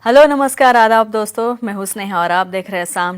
Hello नमस्कार आदाब दोस्तों, मैं हूं स्नेहा और आप देख रहे हैं साम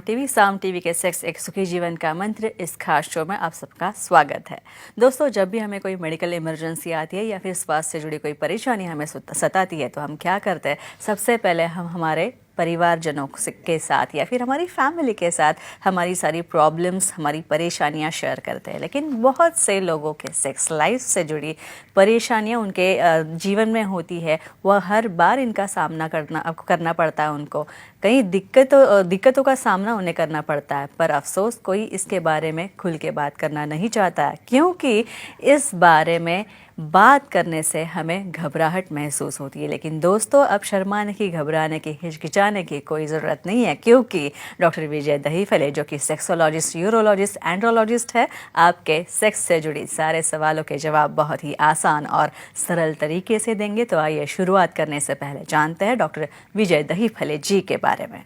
टीवी के सेक्स एक सुखी जीवन का मंत्र। इस खास शो में आप सबका स्वागत है। दोस्तों, जब भी हमें कोई मेडिकल इमरजेंसी आती है या फिर स्वास्थ्य से जुड़ी कोई परेशानी हमें सताती है तो हम क्या करते हैं? सबसे पहले हम हमारे परिवारजनों के साथ या फिर हमारी फैमिली के साथ हमारी सारी प्रॉब्लम्स, हमारी परेशानियां शेयर करते हैं। लेकिन बहुत से लोगों के सेक्स लाइफ से जुड़ी परेशानियां उनके जीवन में होती है, वह हर बार इनका सामना करना पड़ता है उनको। कई दिक्कतों का सामना उन्हें करना पड़ता है, पर अफसोस कोई इसके बारे में खुल के बात करना नहीं चाहता है, क्योंकि इस बारे में बात करने से हमें घबराहट महसूस होती है। लेकिन दोस्तों, अब शर्माने की, घबराने की, हिचकिचाने की कोई ज़रूरत नहीं है, क्योंकि डॉक्टर विजय दहीफले, जो कि सेक्सोलॉजिस्ट, यूरोलॉजिस्ट, एंड्रोलॉजिस्ट है, आपके सेक्स से जुड़ी सारे सवालों के जवाब बहुत ही आसान और सरल तरीके से देंगे। तो आइए शुरुआत करने से पहले जानते हैं डॉक्टर विजय दहीफले जी के बारे में।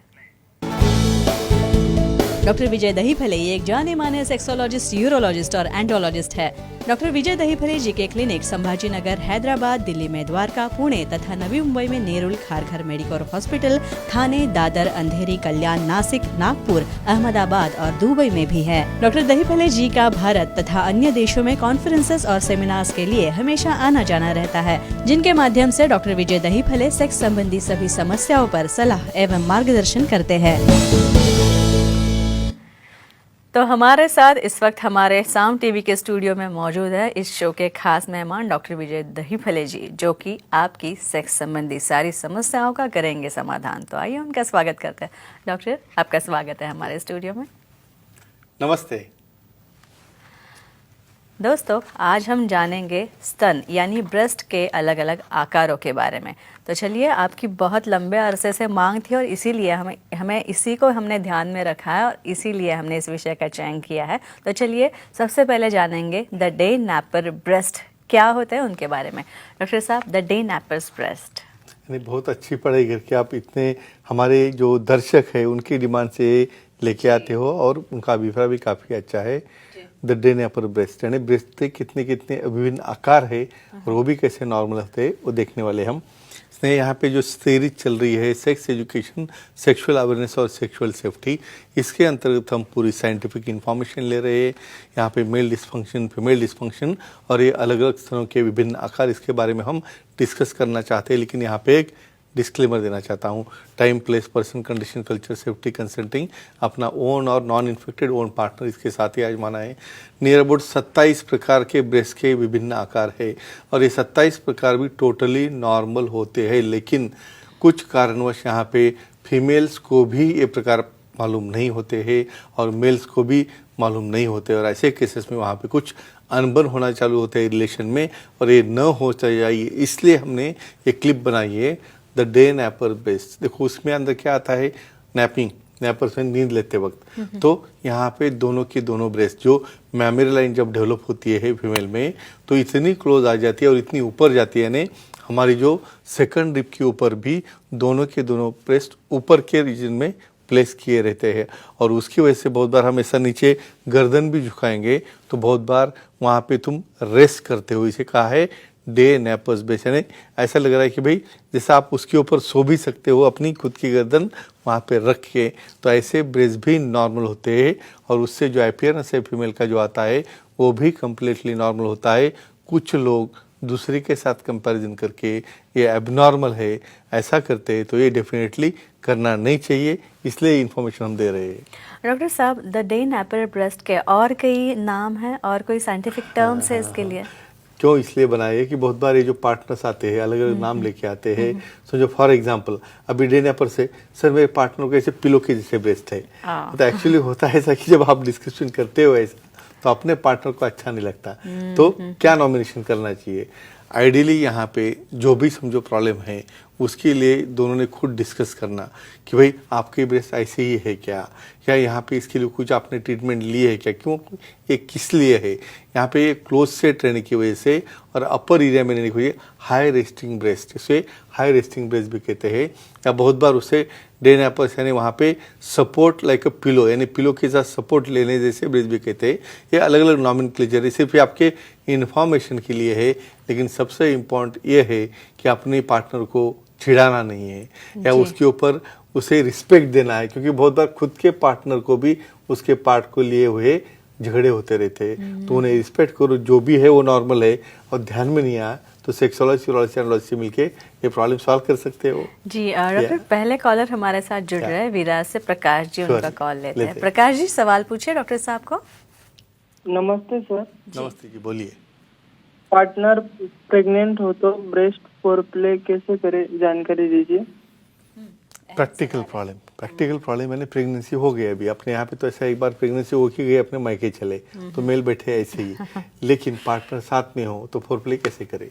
डॉक्टर विजय दहीफले एक जाने माने सेक्सोलॉजिस्ट, यूरोलॉजिस्ट और एंड्रोलॉजिस्ट है। डॉक्टर विजय दहीफले जी के क्लिनिक संभाजी नगर, हैदराबाद, दिल्ली में द्वारका, पुणे तथा नवी मुंबई में नेरुल, खारघर मेडिकोर हॉस्पिटल, थाने, दादर, अंधेरी, कल्याण, नासिक, नागपुर, अहमदाबाद और दुबई में भी है। डॉक्टर दहीफले जी का भारत तथा अन्य देशों में कॉन्फ्रेंसेस और सेमिनार्स के लिए हमेशा आना जाना रहता है, जिनके माध्यम से डॉक्टर विजय दहीफले सेक्स संबंधी सभी समस्याओं पर सलाह एवं मार्गदर्शन करते हैं। तो हमारे साथ इस वक्त हमारे साम टीवी के स्टूडियो में मौजूद है इस शो के खास मेहमान डॉक्टर विजय दहीफले जी, जो कि आपकी सेक्स संबंधी सारी समस्याओं का करेंगे समाधान। तो आइए उनका स्वागत करते हैं। डॉक्टर, आपका स्वागत है हमारे स्टूडियो में। नमस्ते दोस्तों, आज हम जानेंगे स्तन यानी ब्रेस्ट के अलग अलग आकारों के बारे में। तो चलिए, आपकी बहुत लंबे अरसे से मांग थी और इसीलिए हमें इसी को हमने ध्यान में रखा है और इसीलिए हमने इस विषय का चयन किया है। तो चलिए सबसे पहले जानेंगे द डे नैपर ब्रेस्ट क्या होते हैं उनके बारे में। डॉक्टर साहब, द डे नैपर्स ब्रेस्ट। बहुत अच्छी पढ़ाई करके आप इतने हमारे जो दर्शक है उनकी डिमांड से लेके आते हो और उनका अभिप्राय भी काफ़ी अच्छा है। द डे नैपर ब्रेस्ट यानी ब्रेस्ट के कितने कितने विभिन्न आकार है और वो भी कैसे नॉर्मल होते हैं वो देखने वाले हम। इसमें यहाँ पे जो सीरीज चल रही है सेक्स एजुकेशन, सेक्सुअल अवेयरनेस और सेक्सुअल सेफ्टी, इसके अंतर्गत हम पूरी साइंटिफिक इंफॉर्मेशन ले रहे हैं। यहाँ पे मेल डिस्फंक्शन, फीमेल डिस्फंक्शन और ये अलग अलग स्तनों के विभिन्न आकार, इसके बारे में हम डिस्कस करना चाहते हैं। लेकिन यहाँ पे एक डिस्क्लेमर देना चाहता हूँ। Time, place, person, condition, culture, safety, consulting, अपना ओन और नॉन इन्फेक्टेड ओन पार्टनर इसके साथ ही आजमाना है। नियर अबाउट 27 प्रकार के ब्रेस्ट के विभिन्न आकार है और ये 27 प्रकार भी टोटली नॉर्मल होते हैं। लेकिन कुछ कारणवश यहाँ पे फीमेल्स को भी ये प्रकार मालूम नहीं होते हैं और मेल्स को भी मालूम नहीं होते, और ऐसे केसेस में वहाँ पे कुछ अनबन होना चालू होते हैं रिलेशन में, और ये न हो चाहिए। इसलिए हमने ये क्लिप बनाई है द डे नैपर ब्रेस्ट। देखो उसमें अंदर क्या आता है, नैपिंग, नैपर से नींद लेते वक्त। तो यहाँ पे दोनों की दोनों ब्रेस्ट, जो मैमरी लाइन जब डेवलप होती है फीमेल में तो इतनी क्लोज आ जाती है और इतनी ऊपर जाती है, यानी हमारी जो सेकंड रिब के ऊपर भी दोनों के दोनों ब्रेस्ट ऊपर के रीजन में प्लेस किए रहते हैं। और उसकी वजह से बहुत बार हम ऐसा नीचे गर्दन भी झुकाएंगे तो बहुत बार वहाँ पे तुम रेस्ट करते हो। इसे कहा है डे नैपर्स ब्रेस्ट, यानी ऐसा लग रहा है कि भाई जैसा आप उसके ऊपर सो भी सकते हो अपनी खुद की गर्दन वहाँ पे रख के। तो ऐसे ब्रेस्ट भी नॉर्मल होते हैं और उससे जो अपीयरेंस है फीमेल का जो आता है वो भी कम्प्लीटली नॉर्मल होता है। कुछ लोग दूसरे के साथ कंपैरिजन करके ये एबनॉर्मल है ऐसा करते हैं, तो ये डेफिनेटली करना नहीं चाहिए, इसलिए इन्फॉर्मेशन हम दे रहे हैं। डॉक्टर साहब, द डे नैपर ब्रेस्ट के और कई नाम हैं और कोई साइंटिफिक टर्म्स है इसके लिए? क्यों इसलिए बनाए कि बहुत बार ये जो पार्टनर्स आते हैं अलग अलग नाम लेके आते हैं। समझो फॉर एग्जांपल अभी डे नैपर से सर मेरे पार्टनर को ऐसे पिलो के जैसे ब्रेस्ट है, तो एक्चुअली होता है ऐसा कि जब आप डिस्कशन करते हो ऐसा तो अपने पार्टनर को अच्छा नहीं लगता, तो क्या नॉमिनेशन करना चाहिए। आइडियली यहाँ पे जो भी समझो प्रॉब्लम है उसके लिए दोनों ने खुद डिस्कस करना कि भाई आपकी ब्रेस्ट ऐसे ही है क्या, या यहाँ पे इसके लिए कुछ आपने ट्रीटमेंट लिए है क्या, क्यों, ये किस लिए है। यहाँ पे क्लोज सेट रहने की वजह से और अपर एरिया में रहने की वजह हाई रेस्टिंग ब्रेस्ट, इसे हाई रेस्टिंग ब्रेस्ट भी कहते हैं। या बहुत बार उसे डे नैपर्स यानी वहाँ पे सपोर्ट लाइक अ पिलो, यानी पिलो के साथ सपोर्ट लेने जैसे ब्रेस्ट भी कहते हैं। ये अलग अलग नॉमेनक्लेचर है, सिर्फ आपके इन्फॉर्मेशन के लिए है। लेकिन सबसे इम्पोर्टेंट ये है कि अपने पार्टनर को चिढ़ाना नहीं है या जी। उसके ऊपर उसे रिस्पेक्ट देना है, क्योंकि बहुत बार खुद के पार्टनर को भी उसके पार्ट को लिए हुए झगड़े होते रहते हैं। तो उन्हें रिस्पेक्ट करो, जो भी है वो नॉर्मल है और ध्यान में नहीं आया तो सेक्सोलॉजी एंडोलॉजी से मिलके ये प्रॉब्लम सॉल्व कर सकते हो। जी डॉक्टर, पहले कॉलर हमारे साथ जुड़ रहे हैं विरार से, प्रकाश जी, उनका कॉल लेते हैं। प्रकाश जी, सवाल पूछिए डॉक्टर साहब को। नमस्ते सर। नमस्ते जी, बोलिए। पार्टनर प्रेग्नेंट हो तो ब्रेस्ट फोरप्ले कैसे करे, जानकारी दीजिए। प्रैक्टिकल प्रॉब्लम मैंने प्रेगनेंसी हो गई अभी अपने यहाँ पे, तो ऐसा एक बार प्रेगनेंसी हो ही गई, अपने मायके चले तो मेल बैठे ऐसे ही, लेकिन पार्टनर साथ में हो तो फोरप्ले कैसे करे।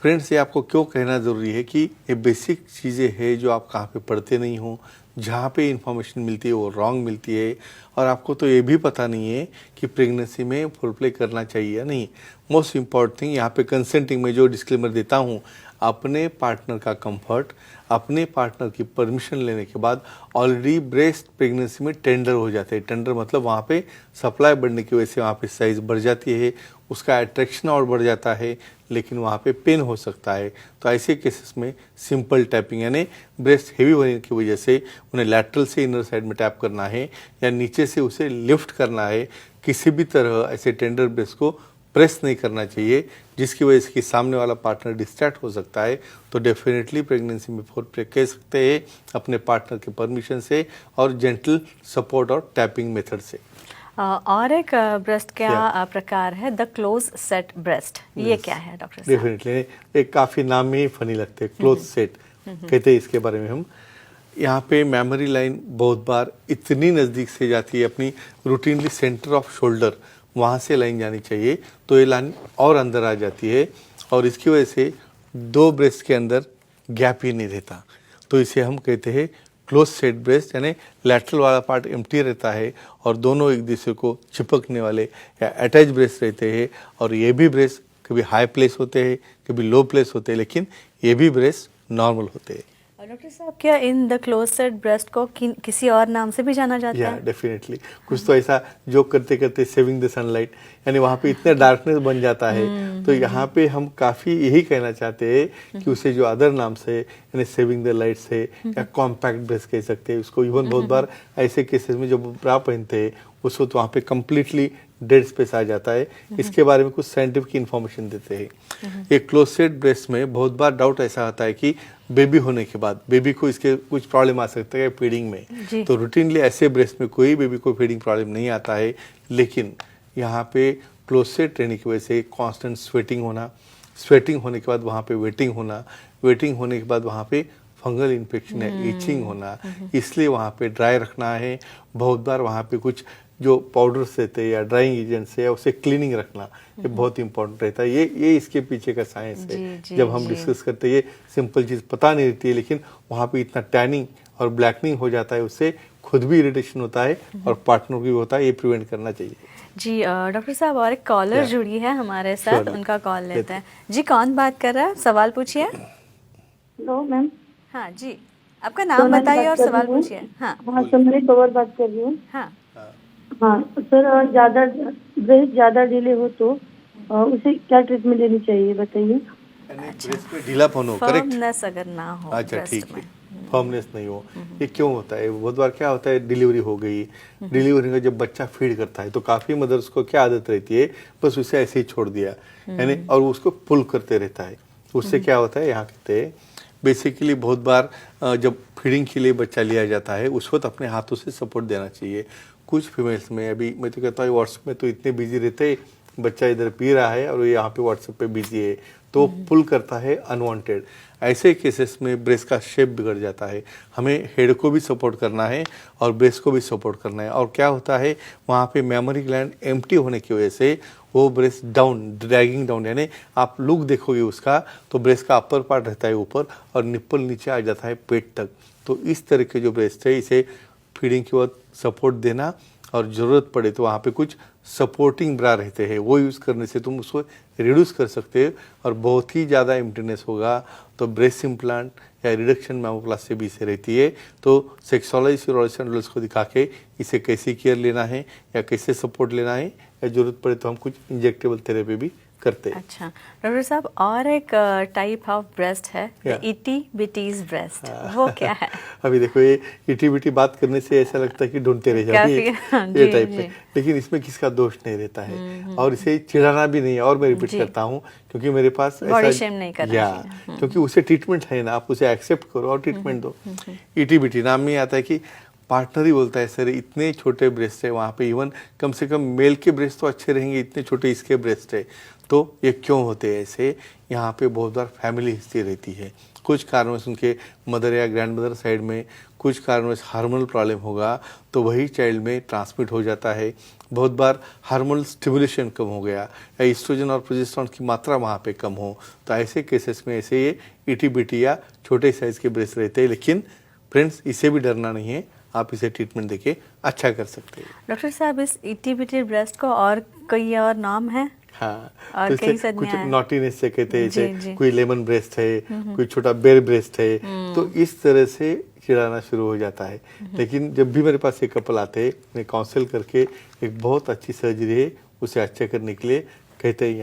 फ्रेंड्स, ये आपको क्यों कहना जरूरी है कि ये बेसिक चीज़ें हैं जो आप कहाँ पे पढ़ते नहीं हो, जहाँ पे इंफॉर्मेशन मिलती है वो रॉन्ग मिलती है, और आपको तो ये भी पता नहीं है कि प्रेगनेंसी में फोरप्ले करना चाहिए या नहीं। मोस्ट इम्पॉर्टेंट थिंग यहाँ पे कंसेंटिंग में जो डिस्क्लेमर देता हूँ, अपने पार्टनर का कंफर्ट, अपने पार्टनर की परमिशन लेने के बाद ऑलरेडी ब्रेस्ट प्रेगनेंसी में टेंडर हो जाते हैं। टेंडर मतलब वहाँ पे सप्लाई बढ़ने की वजह से वहाँ पे साइज बढ़ जाती है, उसका अट्रैक्शन और बढ़ जाता है, लेकिन वहाँ पे पेन हो सकता है। तो ऐसे केसेस में सिंपल टैपिंग, यानी ब्रेस्ट हेवी होने की वजह से उन्हें लैटरल से इनर साइड में टैप करना है या नीचे से उसे लिफ्ट करना है। किसी भी तरह ऐसे टेंडर ब्रेस्ट को प्रेस नहीं करना चाहिए, जिसकी वजह से कि सामने वाला पार्टनर डिस्ट्रैक्ट हो सकता है। तो डेफिनेटली प्रेगनेंसी में फोरप्ले कह सकते हैं अपने पार्टनर के परमिशन से और जेंटल सपोर्ट और टैपिंग मेथड से। और एक ब्रेस्ट का प्रकार है द क्लोज सेट ब्रेस्ट, ये क्या है डॉक्टर साहब? डेफिनेटली एक काफ़ी नाम में ही फनी लगते हैं, क्लोज सेट कहते हैं इसके बारे में हम। यहाँ पे मेमोरी लाइन बहुत बार इतनी नज़दीक से जाती है, अपनी रूटीनली सेंटर ऑफ शोल्डर वहाँ से लाइन जानी चाहिए, तो ये लाइन और अंदर आ जाती है और इसकी वजह से दो ब्रेस्ट के अंदर गैप ही नहीं रहता। तो इसे हम कहते हैं क्लोज सेट ब्रेस्ट, यानी लैटरल वाला पार्ट एम्प्टी रहता है और दोनों एक दूसरे को चिपकने वाले या अटैच ब्रेस्ट रहते हैं। और ये भी ब्रेस्ट कभी हाई प्लेस होते हैं, कभी लो प्लेस होते हैं, लेकिन ये भी ब्रेस्ट नॉर्मल होते हैं। डॉक्टर साहब, क्या in the close set breast को किसी और नाम से भी जाना जाता है? डेफिनेटली कुछ तो ऐसा जोक करते करते सेविंग द सनलाइट, यानी वहाँ पे इतना डार्कनेस बन जाता है। तो यहाँ पे हम काफ़ी यही कहना चाहते हैं कि उसे जो अदर नाम से, यानी सेविंग द लाइट से या कॉम्पैक्ट ब्रेस्ट कह सकते हैं उसको। इवन बहुत बार ऐसे केसेस में जब ब्रा पहनते हैं उसको तो वहाँ पे कम्प्लीटली डेड स्पेस आ जाता है। इसके बारे में कुछ साइंटिफिक इंफॉर्मेशन देते हैं। ये क्लोज सेट ब्रेस्ट में बहुत बार डाउट ऐसा आता है कि बेबी होने के बाद बेबी को इसके कुछ प्रॉब्लम आ सकता है फीडिंग में। तो रूटीनली ऐसे ब्रेस्ट में कोई बेबी को फीडिंग प्रॉब्लम नहीं आता है, लेकिन यहाँ पे क्लोज सेट रहने की वजह से कांस्टेंट स्वेटिंग होने के बाद वहाँ पे वेटिंग होने के बाद वहाँ पे फंगल इन्फेक्शन है, इचिंग होना, इसलिए वहाँ पे ड्राई रखना है। बहुत बार वहाँ पे कुछ जो पाउडर्स रहते हैं या ड्राइंग एजेंट्स है उसे क्लीनिंग रखना, ये बहुत इंपॉर्टेंट रहता है। ये इसके पीछे का साइंस है। जब हम डिस्कस करते हैं ये सिंपल चीज़ पता नहीं रहती है, लेकिन वहाँ पे इतना टैनिंग और ब्लैकनिंग हो जाता है, उससे खुद भी इरिटेशन होता है और पार्टनर भी होता है। ये प्रिवेंट करना चाहिए। जी डॉक्टर साहब, और एक कॉलर जुड़ी है हमारे साथ, उनका कॉल लेते हैं। जी, कौन बात कर रहा है? सवाल पूछिए। Hello ma'am. हाँ जी, आपका नाम बताइए और सवाल पूछिए। हाँ सर, मैं कवर बात कर रही हूँ। हाँ सर, ज़्यादा ब्रेस्ट ज़्यादा डिले हो तो उसे क्या ट्रीटमेंट लेनी चाहिए, बताइए। ब्रेस्ट में ढीलापन हो, करेक्ट? फर्मनेस अगर ना हो, अच्छा ठीक है, फर्मनेस नहीं हो, ये क्यों होता है? बहुत बार क्या होता है, डिलीवरी हो गई, डिलीवरी का जब बच्चा फीड करता है तो काफ़ी मदर्स को क्या आदत रहती है, बस उसे ऐसे ही छोड़ दिया, यानी और उसको पुल करते रहता है। उससे क्या होता है, यहाँ कहते हैं बेसिकली बहुत बार जब फीडिंग के लिए बच्चा लिया जाता है उस वक्त अपने हाथों से सपोर्ट देना चाहिए। कुछ फीमेल्स में, अभी मैं तो कहता हूँ व्हाट्सएप में तो इतने बिजी रहते, बच्चा इधर पी रहा है और यहाँ पे व्हाट्सएप पे बिजी है, तो पुल करता है अनवांटेड। ऐसे केसेस में ब्रेस्ट का शेप बिगड़ जाता है। हमें हेड को भी सपोर्ट करना है और ब्रेस्ट को भी सपोर्ट करना है। और क्या होता है, वहाँ पे मेमोरी ग्लैंड एम्प्टी होने की वजह से वो ब्रेस्ट डाउन, ड्रैगिंग डाउन, यानी आप लुक देखोगे उसका तो ब्रेस्ट का अपर पार्ट रहता है ऊपर और निप्पल नीचे आ जाता है पेट तक। तो इस तरह के जो ब्रेस्ट है इसे फीडिंग के वक्त सपोर्ट देना, और ज़रूरत पड़े तो वहाँ पे कुछ सपोर्टिंग ब्रा रहते हैं, वो यूज़ करने से तुम उसको रिड्यूस कर सकते हो। और बहुत ही ज़्यादा एम्प्टीनेस होगा तो ब्रेस्ट इम्प्लांट या रिडक्शन मैमोप्लास्टी भी इसे रहती है। तो सेक्सोलॉजी को दिखा के इसे कैसे केयर लेना है या कैसे सपोर्ट लेना है, या ज़रूरत पड़े तो हम कुछ इंजेक्टेबल थेरेपी भी करते। अच्छा डॉक्टर साहब, और एक टाइप ऑफ ब्रेस्ट है Yeah. इटी बिटीज ब्रेस्ट, वो क्या है? अभी देखो, ये इटी बिटी बात करने से ऐसा लगता है कि ढूंढते रह जाओगे काफी, ये जी, टाइप जी। में, लेकिन इसमें किसका दोष नहीं रहता है और इसे चिढ़ाना भी नहीं है। और मैं रिपीट जी। करता हूँ, क्योंकि मेरे पास Body shame नहीं करना या चाहिए। क्योंकि उसे ट्रीटमेंट है ना, आप उसे एक्सेप्ट करो और ट्रीटमेंट दो। इटी बिटी नाम में आता है कि पार्टनर ही बोलता है सर इतने छोटे ब्रेस्ट है, वहाँ पे इवन कम से कम मेल के ब्रेस्ट तो अच्छे रहेंगे, इतने छोटे इसके ब्रेस्ट है, तो ये क्यों होते हैं ऐसे? यहाँ पे बहुत बार फैमिली हिस्ट्री रहती है, कुछ कारणों से उनके मदर या ग्रैंड मदर साइड में कुछ कारणों से हार्मोनल प्रॉब्लम होगा तो वही चाइल्ड में ट्रांसमिट हो जाता है। बहुत बार हार्मोनल स्टिमुलेशन कम हो गया या ईस्ट्रोजन और प्रोजेस्टेरॉन की मात्रा वहाँ पे कम हो, तो ऐसे केसेस में ऐसे ये इटी बिटी या छोटे साइज के ब्रेस्ट रहते हैं। लेकिन फ्रेंड्स, इसे भी डरना नहीं है, आप इसे ट्रीटमेंट देके अच्छा कर सकते हैं। डॉक्टर साहब, इस इटी बिटी ब्रेस्ट को और कोई और नाम है? हाँ, और तो कई इसे कुछ संज्ञाएं हैं। नॉटीनेस से कहते हैं, जी, जैसे जी। कोई लेमन ब्रेस्ट है, कोई छोटा बेर ब्रेस्ट है, तो इस तरह से चिढ़ाना शुरू हो जाता है। लेकिन जब भी मेरे पास एक कपल आते हैं, मैं काउंसिल करके एक बहुत अच्छी सर्जरी है उसे अच्छा करने के लिए कहते हैं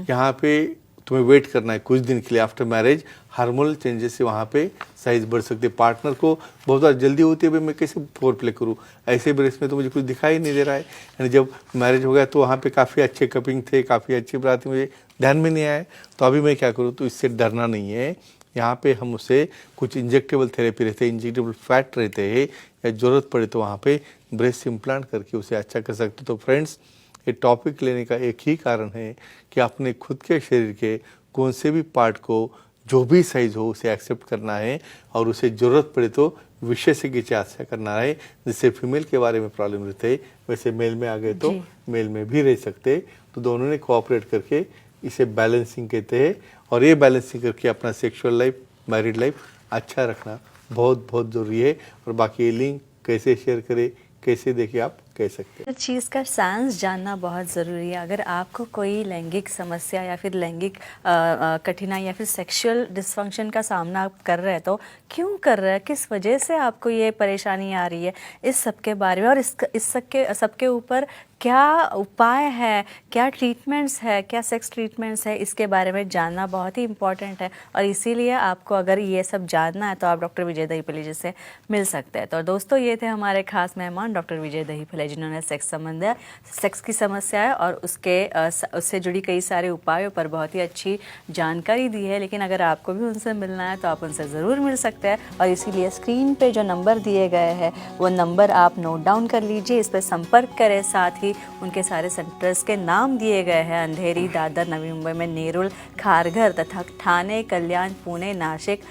यहाँ पे तुम्हें वेट करना है कुछ दिन के लिए। आफ्टर मैरिज हार्मोनल चेंजेस से वहाँ पे साइज बढ़ सकते हैं। पार्टनर को बहुत ज़्यादा जल्दी होती है, भाई मैं कैसे फोर प्ले करूँ, ऐसे ब्रेस्ट में तो मुझे कुछ दिखाई नहीं दे रहा है। यानी जब मैरिज हो गया तो वहाँ पे काफ़ी अच्छे कपिंग थे, काफ़ी अच्छी बात, मुझे ध्यान में नहीं आया, तो अभी मैं क्या करूँ? तो इससे डरना नहीं है। यहाँ पे हम उसे कुछ इंजेक्टेबल थेरेपी रहते हैं, इंजेक्टेबल फैट रहते हैं, या ज़रूरत पड़े तो वहाँ पे ब्रेस्ट इम्प्लांट करके उसे अच्छा कर सकते। तो फ्रेंड्स, ये टॉपिक लेने का एक ही कारण है कि अपने खुद के शरीर के कौन से भी पार्ट को जो भी साइज हो उसे एक्सेप्ट करना है और उसे ज़रूरत पड़े तो विशेषज्ञ से चिकित्सा करना है। जिससे फीमेल के बारे में प्रॉब्लम रहते हैं, वैसे मेल में आ गए तो मेल में भी रह सकते। तो दोनों ने कोऑपरेट करके इसे बैलेंसिंग कहते हैं, और ये बैलेंसिंग करके अपना सेक्सुअल लाइफ, मैरिड लाइफ अच्छा रखना बहुत बहुत ज़रूरी है। और बाकी ये लिंक कैसे शेयर करें, कैसे देखें, आप कह सकते हैं। इस चीज़ का साइंस जानना बहुत ज़रूरी है। अगर आपको कोई लैंगिक समस्या या फिर लैंगिक कठिनाई या फिर सेक्सुअल डिसफंक्शन का सामना आप कर रहे हैं, तो क्यों कर रहे हैं, किस वजह से आपको ये परेशानी आ रही है, इस सब के बारे में और इस सबके ऊपर क्या उपाय है, क्या ट्रीटमेंट्स है, क्या सेक्स ट्रीटमेंट्स है, इसके बारे में जानना बहुत ही इम्पॉर्टेंट है। और इसीलिए आपको अगर ये सब जानना है तो आप डॉक्टर विजय दहीफले जी से मिल सकते हैं। तो दोस्तों, ये थे हमारे खास मेहमान डॉक्टर विजय दहीफले, जिन्होंने सेक्स की समस्या है और उससे जुड़ी कई सारे उपायों पर बहुत ही अच्छी जानकारी दी है। लेकिन अगर आपको भी उनसे मिलना है तो आप उनसे ज़रूर मिल सकते हैं, और इसीलिए स्क्रीन पे जो नंबर दिए गए हैं वो नंबर आप नोट डाउन कर लीजिए, इस पर संपर्क करें। साथ ही उनके सारे सेंटर्स के नाम दिए गए हैं, अंधेरी, दादर, नवी मुंबई में नेरुल, खारघर तथा ठाणे, कल्याण, पुणे, नासिक,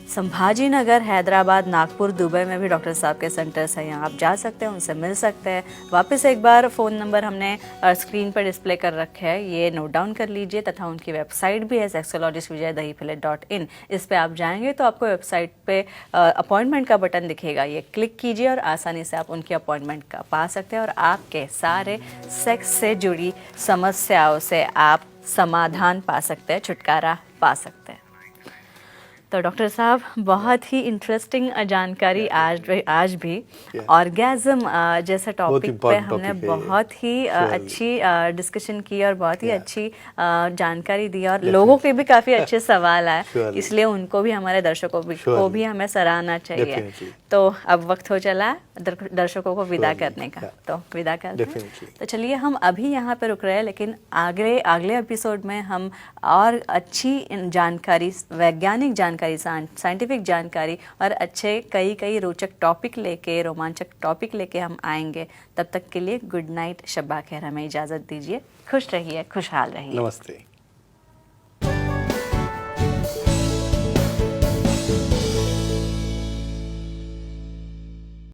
संभाजी नगर, हैदराबाद, नागपुर, दुबई में भी डॉक्टर साहब के सेंटर्स हैं। यहाँ आप जा सकते हैं, उनसे मिल सकते हैं। वापस एक बार फ़ोन नंबर हमने स्क्रीन पर डिस्प्ले कर रखे है, ये नोट डाउन कर लीजिए। तथा उनकी वेबसाइट भी है sexologistvijaydahipale.in। इस पे आप जाएंगे तो आपको वेबसाइट पे अपॉइंटमेंट का बटन दिखेगा, ये क्लिक कीजिए और आसानी से आप उनकी अपॉइंटमेंट का पा सकते हैं और आपके सारे सेक्स से जुड़ी समस्याओं से आप समाधान पा सकते हैं, छुटकारा पा सकते हैं। तो डॉक्टर साहब, बहुत ही इंटरेस्टिंग जानकारी आज भी ऑर्गेज़म जैसे टॉपिक पे हमने बहुत ही अच्छी डिस्कशन की और बहुत ही अच्छी जानकारी दी, और लोगों के भी काफ़ी अच्छे सवाल आए, इसलिए उनको भी, हमारे दर्शकों को भी हमें सराहना चाहिए। तो अब वक्त हो चला दर्शकों को विदा करने का, तो विदा करते हैं। तो चलिए, हम अभी यहाँ पे रुक रहे हैं, लेकिन अगले एपिसोड में हम और अच्छी जानकारी, वैज्ञानिक जानकारी, साइंटिफिक जानकारी और अच्छे कई रोचक टॉपिक लेके, रोमांचक टॉपिक लेके हम आएंगे। तब तक के लिए गुड नाइट, शब्बा खैर, हमें इजाज़त दीजिए। खुश रहिए, खुशहाल रहिए। नमस्ते।